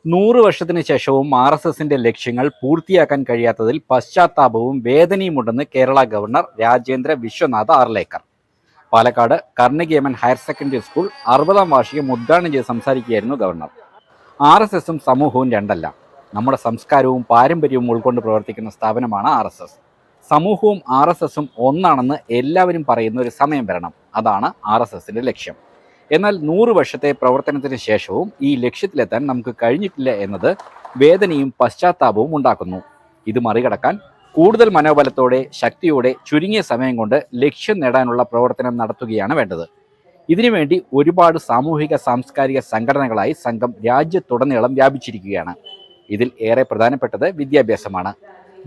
100 വർഷത്തിന് ശേഷവും RSSന്റെ ലക്ഷ്യങ്ങൾ പൂർത്തിയാക്കാൻ കഴിയാത്തതിൽ പശ്ചാത്താപവും വേദനയുമുണ്ടെന്ന് കേരള ഗവർണർ രാജേന്ദ്ര വിശ്വനാഥ് ആർലേക്കർ. പാലക്കാട് കർണികേമൻ ഹയർ സെക്കൻഡറി സ്കൂൾ 60ാം വാർഷികം ഉദ്ഘാടനം ചെയ്ത് സംസാരിക്കുകയായിരുന്നു ഗവർണർ. RSSും സമൂഹവും രണ്ടല്ല. നമ്മുടെ സംസ്കാരവും പാരമ്പര്യവും ഉൾക്കൊണ്ട് പ്രവർത്തിക്കുന്ന സ്ഥാപനമാണ് RSS. സമൂഹവും RSSും ഒന്നാണെന്ന് എല്ലാവരും പറയുന്ന ഒരു സമയം വരണം. അതാണ് RSSന്റെ ലക്ഷ്യം. എന്നാൽ 100 വർഷത്തെ പ്രവർത്തനത്തിന് ശേഷവും ഈ ലക്ഷ്യത്തിലെത്താൻ നമുക്ക് കഴിഞ്ഞിട്ടില്ല എന്നത് വേദനയും പശ്ചാത്താപവും ഉണ്ടാക്കുന്നു. ഇത് മറികടക്കാൻ കൂടുതൽ മനോബലത്തോടെ, ശക്തിയോടെ, ചുരുങ്ങിയ സമയം കൊണ്ട് ലക്ഷ്യം നേടാനുള്ള പ്രവർത്തനം നടത്തുകയാണ് വേണ്ടത്. ഇതിനുവേണ്ടി ഒരുപാട് സാമൂഹിക സാംസ്കാരിക സംഘടനകളായി സംഘം രാജ്യത്തുടനീളം വ്യാപിച്ചിരിക്കുകയാണ്. ഇതിൽ ഏറെ പ്രധാനപ്പെട്ടത് വിദ്യാഭ്യാസമാണ്.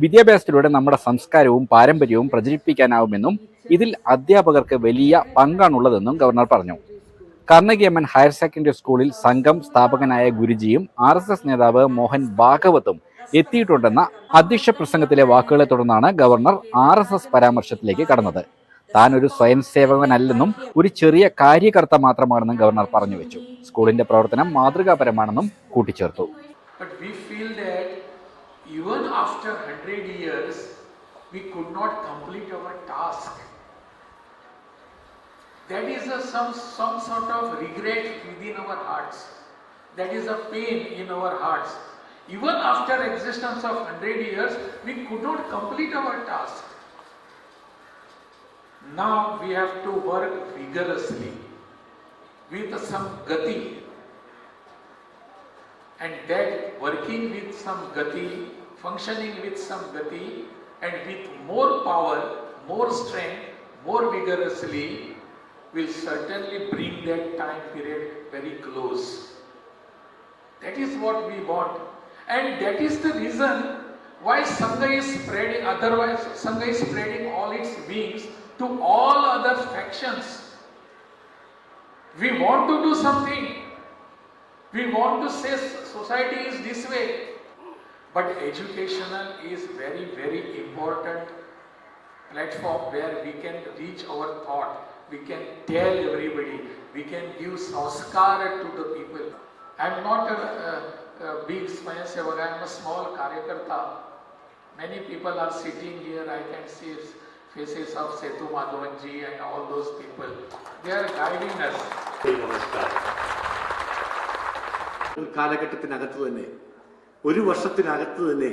വിദ്യാഭ്യാസത്തിലൂടെ നമ്മുടെ സംസ്കാരവും പാരമ്പര്യവും പ്രചരിപ്പിക്കാനാവുമെന്നും ഇതിൽ അധ്യാപകർക്ക് വലിയ പങ്കാണുള്ളതെന്നും ഗവർണർ പറഞ്ഞു. കർണികേമൻ ഹയർ സെക്കൻഡറി സ്കൂളിൽ സംഘം സ്ഥാപകനായ ഗുരുജിയും RSS നേതാവ് മോഹൻ ഭാഗവതും എത്തിയിട്ടുണ്ടെന്ന അധ്യക്ഷ പ്രസംഗത്തിലെ വാക്കുകളെ തുടർന്നാണ് ഗവർണർ RSS പരാമർശത്തിലേക്ക് കടന്നത്. താൻ ഒരു സ്വയം സേവകനല്ലെന്നും ഒരു ചെറിയ കാര്യകർത്ത മാത്രമാണെന്നും ഗവർണർ പറഞ്ഞു വെച്ചു. സ്കൂളിന്റെ പ്രവർത്തനം മാതൃകാപരമാണെന്നും കൂട്ടിച്ചേർത്തു. That is some sort of regret within our hearts. That is a pain in our hearts. Even after existence of 100 years, we could not complete our task. Now we have to work vigorously with some gati. And that working with some gati, functioning with some gati, and with more power, more strength, more vigorously, will certainly bring that time period very close. That is what we want. And that is the reason why Sangha is spreading, otherwise Sangha is spreading all its wings to all other factions. We want to do something. We want to say society is this way. But educational is very, very important platform where we can reach our thought. We can tell everybody, we can give sanskar to the people. I am not a big Swayam Sevak, I am a small Karyakarta. Many people are sitting here, I can see faces of Setu Madhavanji and all those people. They are guiding us. കാലഘട്ടത്തിനകത്ത് തന്നെ, ഒരു വർഷത്തിനകത്ത് തന്നെ